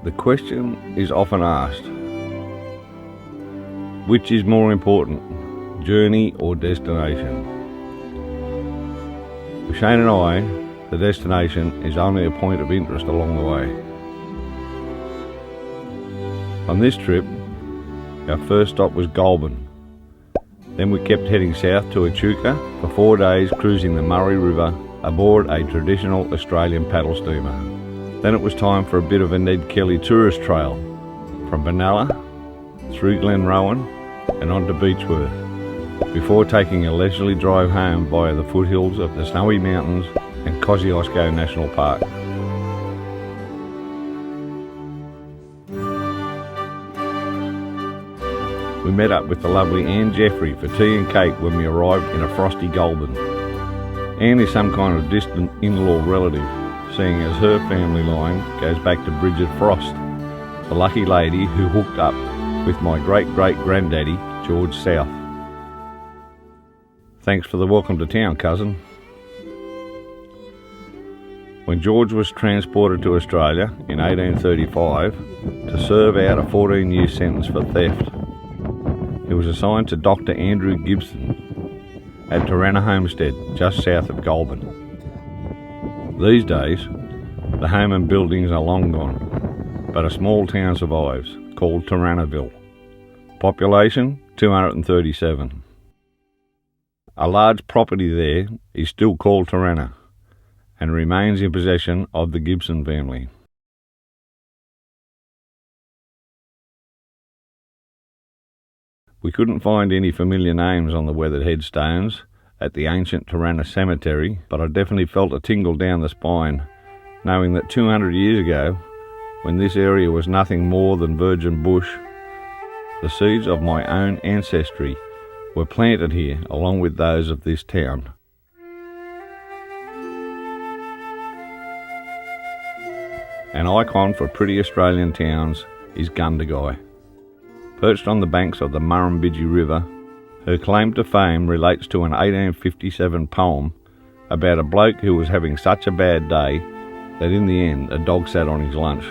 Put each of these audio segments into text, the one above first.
The question is often asked, which is more important, journey or destination? For Shane and I, the destination is only a point of interest along the way. On this trip, our first stop was Goulburn. Then we kept heading south to Echuca for 4 days cruising the Murray River aboard a traditional Australian paddle steamer. Then it was time for a bit of a Ned Kelly tourist trail from Dhungala through Glenrowan and on to Beechworth, before taking a leisurely drive home via the foothills of the Snowy Mountains and Kosciuszko National Park. We met up with the lovely Anne Jeffrey for tea and cake when we arrived in a frosty Goulburn. Anne is some kind of distant in-law relative, seeing as her family line goes back to Bridget Frost, the lucky lady who hooked up with my great-great-granddaddy, George South. Thanks for the welcome to town, cousin. When George was transported to Australia in 1835 to serve out a 14-year sentence for theft, he was assigned to Dr. Andrew Gibson at Turana Homestead, just south of Goulburn. These days, the home and buildings are long gone, but a small town survives, called Turanaville. Population 237. A large property there is still called Turana and remains in possession of the Gibson family. We couldn't find any familiar names on the weathered headstones at the ancient Turana Cemetery, but I definitely felt a tingle down the spine, knowing that 200 years ago, when this area was nothing more than virgin bush, the seeds of my own ancestry were planted here along with those of this town. An icon for pretty Australian towns is Gundagai. Perched on the banks of the Murrumbidgee River, her claim to fame relates to an 1857 poem about a bloke who was having such a bad day that in the end a dog sat on his lunch.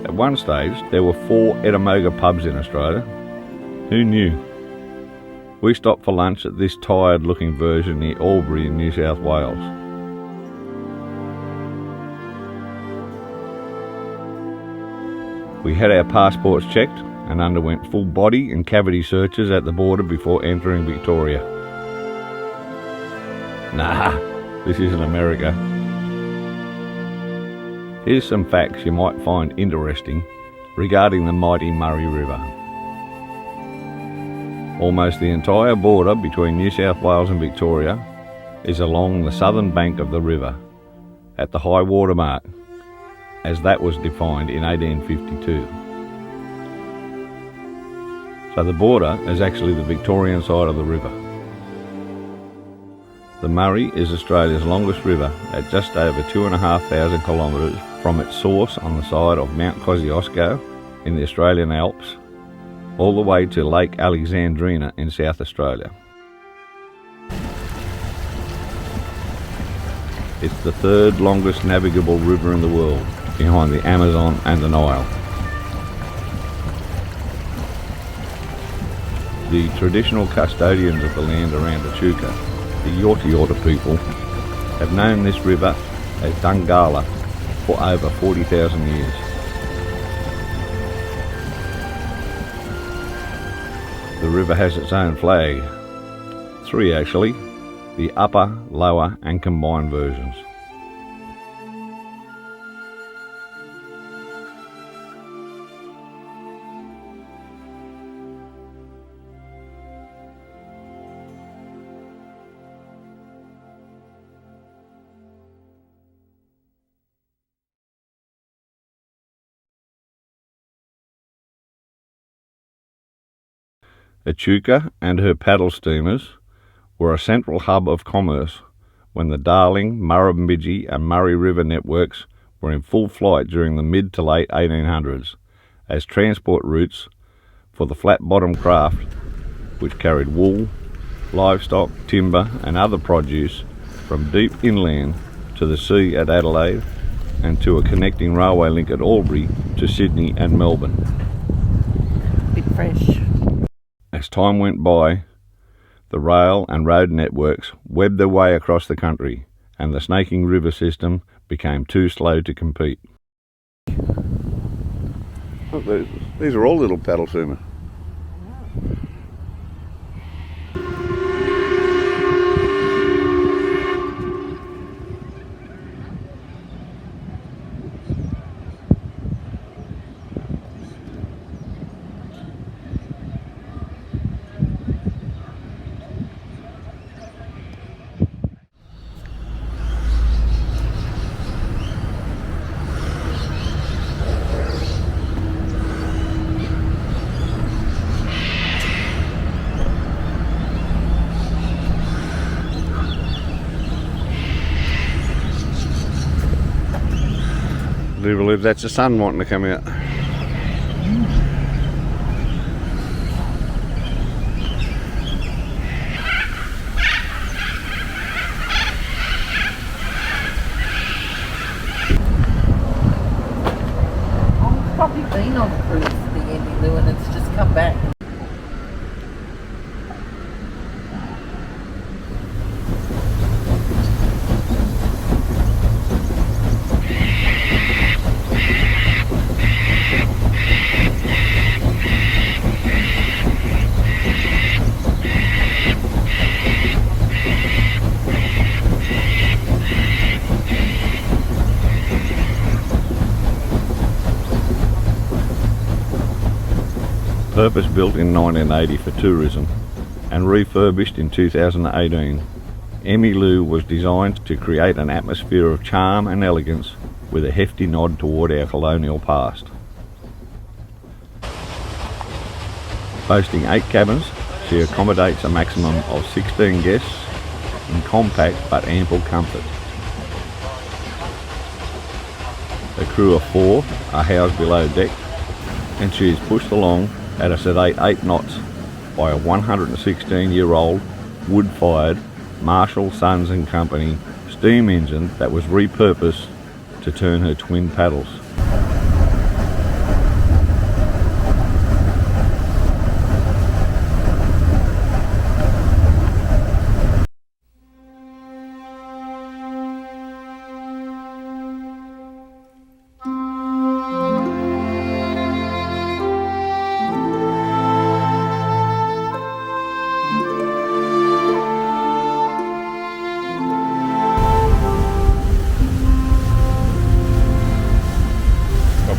At one stage, there were 4 Ettamogah pubs in Australia. Who knew? We stopped for lunch at this tired-looking version near Albury in New South Wales. We had our passports checked and underwent full body and cavity searches at the border before entering Victoria. Nah, this isn't America. Here's some facts you might find interesting regarding the mighty Murray River. Almost the entire border between New South Wales and Victoria is along the southern bank of the river, at the high water mark, as that was defined in 1852. So the border is actually the Victorian side of the river. The Murray is Australia's longest river at just over 2,500 kilometres from its source on the side of Mount Kosciuszko in the Australian Alps, all the way to Lake Alexandrina in South Australia. It's the 3rd longest navigable river in the world, behind the Amazon and the Nile. The traditional custodians of the land around Echuca, the Yorta people, have known this river as Dhungala for over 40,000 years. The river has its own flag. 3 actually, the upper, lower and combined versions. Echuca and her paddle steamers were a central hub of commerce when the Darling, Murrumbidgee and Murray River networks were in full flight during the mid to late 1800s, as transport routes for the flat-bottom craft which carried wool, livestock, timber and other produce from deep inland to the sea at Adelaide and to a connecting railway link at Albury to Sydney and Melbourne. Bit fresh. As time went by, the rail and road networks webbed their way across the country and the snaking river system became too slow to compete. Look, these are all little paddle swimmers. Do you believe that's the sun wanting to come out? I've probably been on a cruise for the Emmylou and it's just come back. Purpose-built in 1980 for tourism and refurbished in 2018, Emmylou was designed to create an atmosphere of charm and elegance with a hefty nod toward our colonial past. Boasting 8 cabins, she accommodates a maximum of 16 guests in compact but ample comfort. A crew of 4 are housed below deck and she is pushed along at a sedate 8 knots by a 116-year-old wood-fired Marshall Sons and Company steam engine that was repurposed to turn her twin paddles.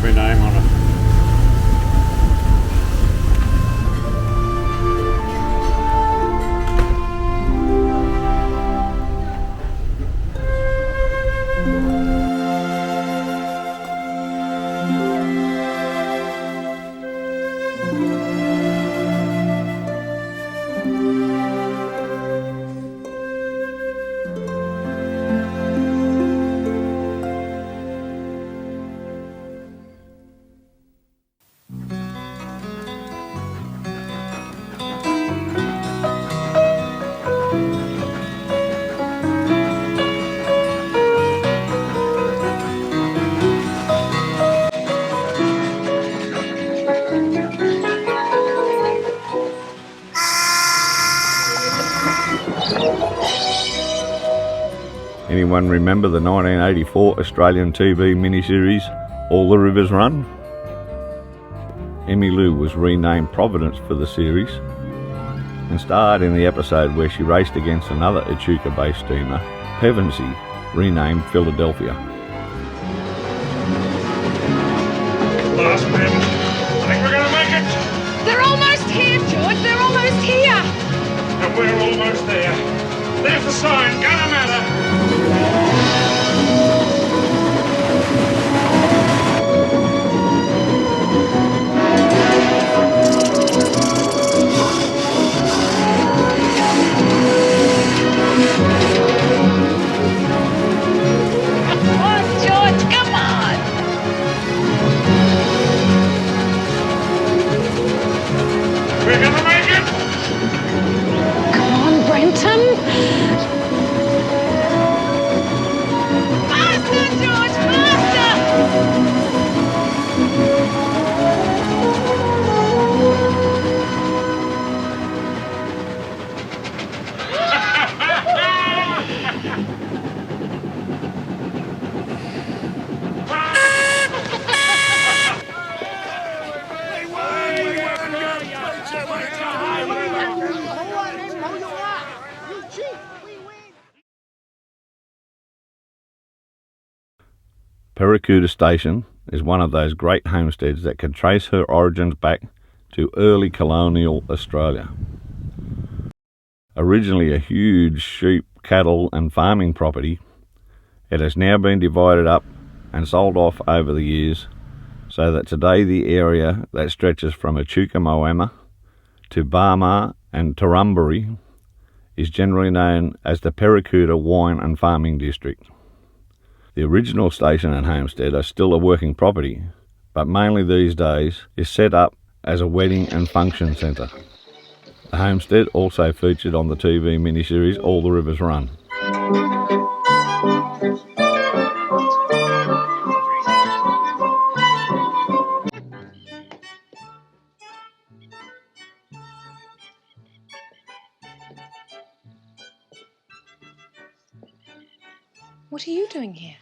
Name on it. Anyone remember the 1984 Australian TV miniseries All the Rivers Run? Emmylou was renamed Providence for the series and starred in the episode where she raced against another Echuca-based steamer, Pevensey, renamed Philadelphia. Last bend. I think we're going to make it. They're almost here, George. They're almost here. And we're almost there. There's the sign. Gonna matter. Come on, George. Come on. Paracuta Station is one of those great homesteads that can trace her origins back to early colonial Australia. Originally a huge sheep, cattle and farming property, it has now been divided up and sold off over the years, so that today the area that stretches from Echuca Moama to Barmah and Turrumbary is generally known as the Paracuta Wine and Farming District. The original station and homestead are still a working property, but mainly these days is set up as a wedding and function centre. The homestead also featured on the TV miniseries All the Rivers Run. What are you doing here?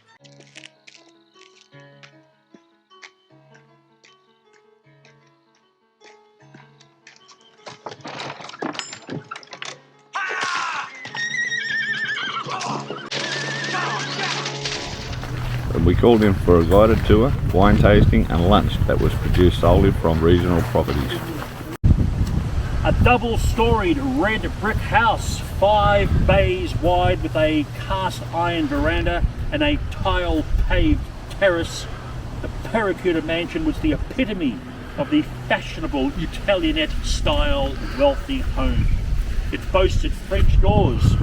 We called in for a guided tour, wine tasting and lunch that was produced solely from regional properties. A double-storied red brick house, 5 bays wide with a cast iron veranda and a tile-paved terrace. The Paracuta mansion was the epitome of the fashionable Italianate-style wealthy home. It boasted French doors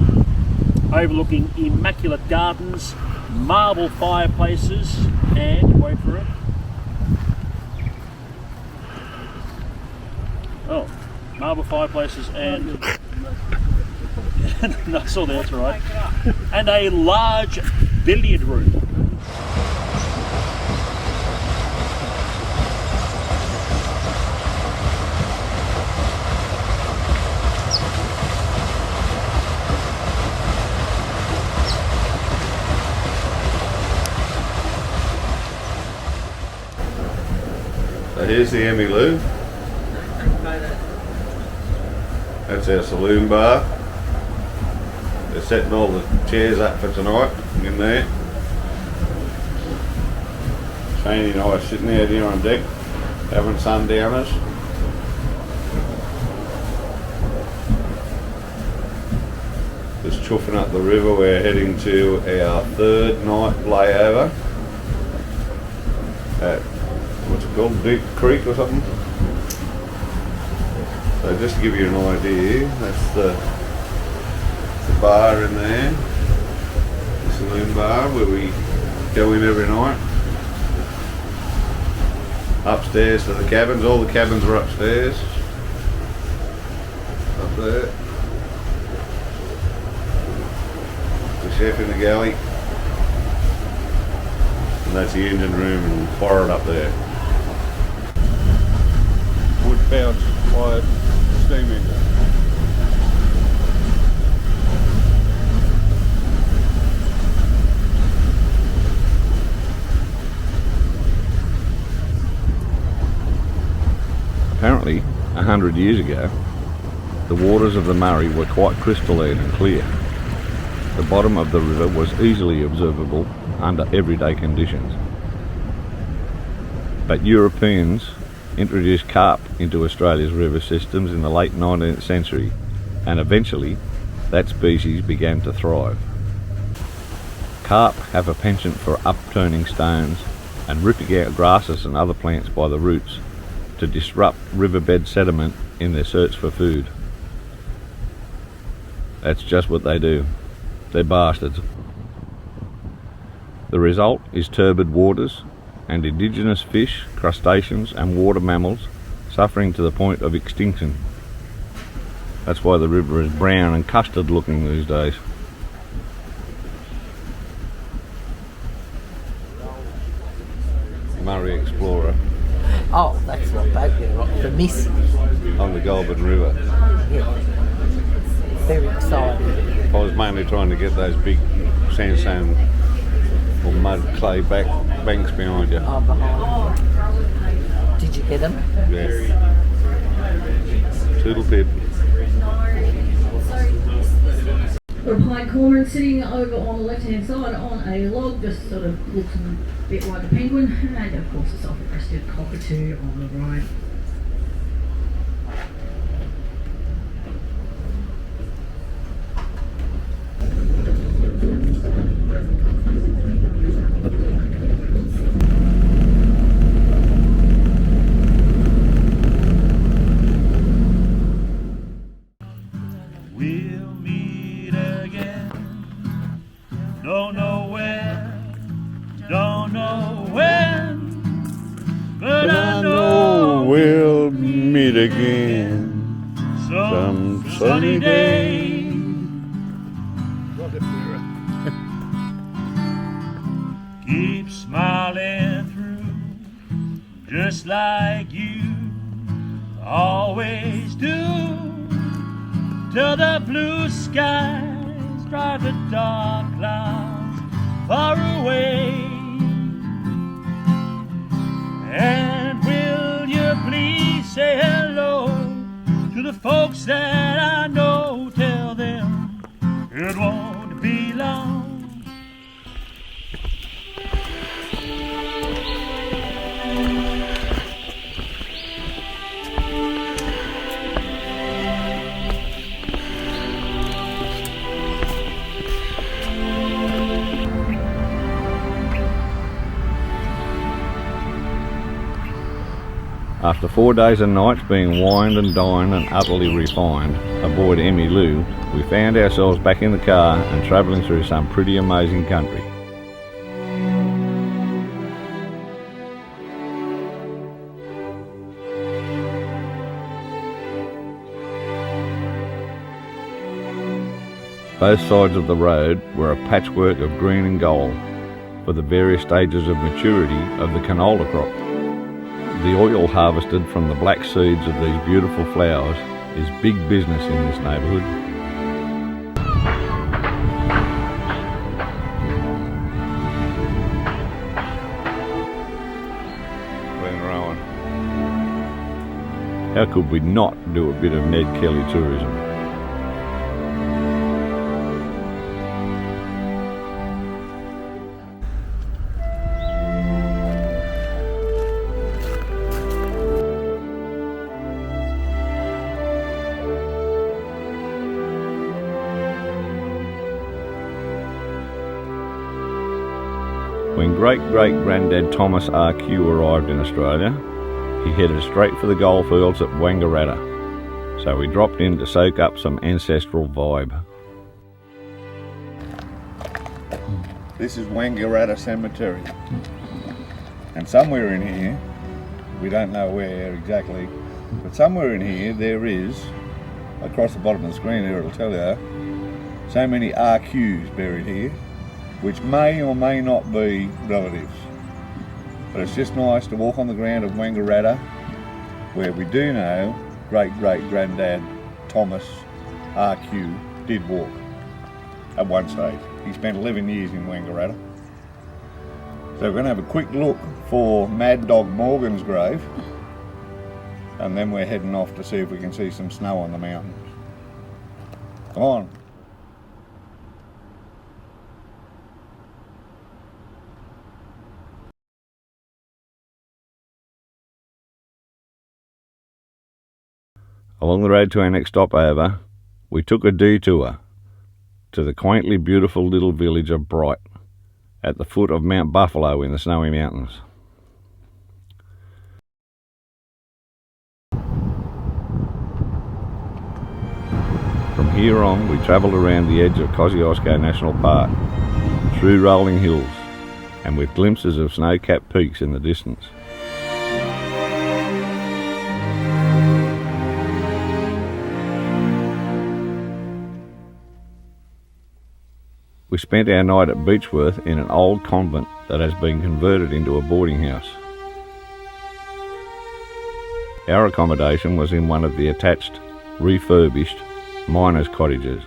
overlooking immaculate gardens, marble fireplaces and, wait for it, marble fireplaces and no, I saw that's right, and a large billiard room. So here's the Emmylou. That's our saloon bar. They're setting all the chairs up for tonight in there. Shane and I are sitting out here on deck having sundowners. Just chuffing up the river. We're heading to our third night layover at, what's it called, Deep Creek or something? So just to give you an idea, that's the bar in there, the saloon bar where we go in every night. Upstairs to the cabins, all the cabins are upstairs, up there. The chef in the galley, and that's the engine room and forward up there. Wood powered by steam engine. Apparently, 100 years ago, the waters of the Murray were quite crystalline and clear. The bottom of the river was easily observable under everyday conditions. But Europeans introduced carp into Australia's river systems in the late 19th century, and eventually that species began to thrive. Carp have a penchant for upturning stones and ripping out grasses and other plants by the roots to disrupt riverbed sediment in their search for food. That's just what they do. They're bastards. The result is turbid waters and indigenous fish, crustaceans and water mammals suffering to the point of extinction. That's why the river is brown and custard looking these days. Murray Explorer. Oh, that's what boat we're on, the Miss. On the Goulburn River. Yeah. Very excited. I was mainly trying to get those big sandstone or mud clay banks behind you. Oh, behind. Did you get them? Yeah. Toodle pip. Got a pine cormorant sitting over on the left hand side on a log, just sort of looks a bit like a penguin, and of course a self-breasted cockatoo on the right. We'll meet again. Don't know where, don't know when, but I know we'll meet again some sunny day. Keep smiling through, just like you always do. Till the blue skies drive the dark clouds far away. And will you please say hello to the folks that I know? Tell them it won't be long. After 4 days and nights being wined and dined and utterly refined aboard Emmy Lou, we found ourselves back in the car and travelling through some pretty amazing country. Both sides of the road were a patchwork of green and gold for the various stages of maturity of the canola crop. The oil harvested from the black seeds of these beautiful flowers is big business in this neighbourhood. Glen Rowan. How could we not do a bit of Ned Kelly tourism? When great-great-granddad Thomas R.Q. arrived in Australia, he headed straight for the goldfields at Wangaratta, so we dropped in to soak up some ancestral vibe. This is Wangaratta Cemetery, and somewhere in here, we don't know where exactly, but somewhere in here there is, across the bottom of the screen here it'll tell you, so many RQs buried here, which may or may not be relatives. But it's just nice to walk on the ground of Wangaratta, where we do know great-great-granddad Thomas R.Q. did walk at one stage. He spent 11 years in Wangaratta. So we're going to have a quick look for Mad Dog Morgan's grave, and then we're heading off to see if we can see some snow on the mountains. Come on. Along the road to our next stopover, we took a detour to the quaintly beautiful little village of Bright at the foot of Mount Buffalo in the Snowy Mountains. From here on, we travelled around the edge of Kosciuszko National Park, through rolling hills, and with glimpses of snow-capped peaks in the distance. We spent our night at Beechworth in an old convent that has been converted into a boarding house. Our accommodation was in one of the attached, refurbished miners' cottages,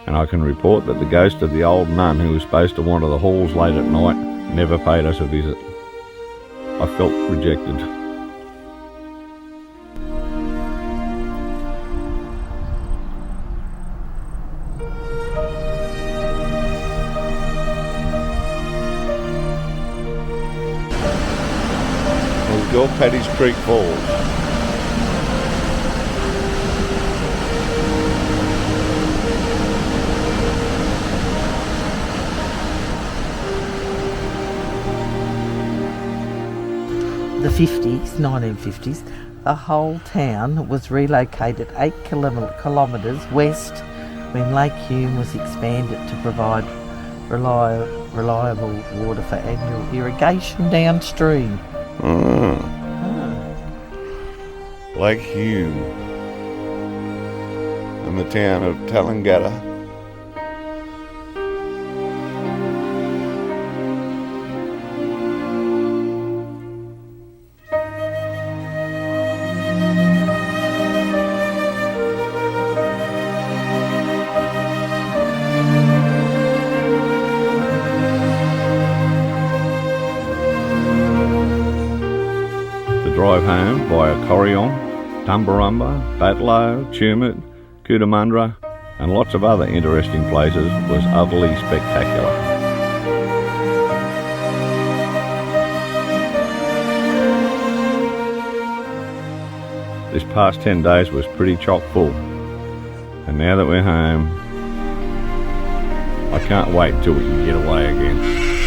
and I can report that the ghost of the old nun who was supposed to wander the halls late at night never paid us a visit. I felt rejected. Kosciuszko, Paddy's Creek Falls. The 1950s, the whole town was relocated 8 kilometres west when Lake Hume was expanded to provide reliable water for annual irrigation downstream. Lake Hume and the town of Dhungala. Drive home via Corrion, Tumbarumba, Batlow, Tumut, Cootamundra and lots of other interesting places was utterly spectacular. This past 10 days was pretty chock full, and now that we're home, I can't wait till we can get away again.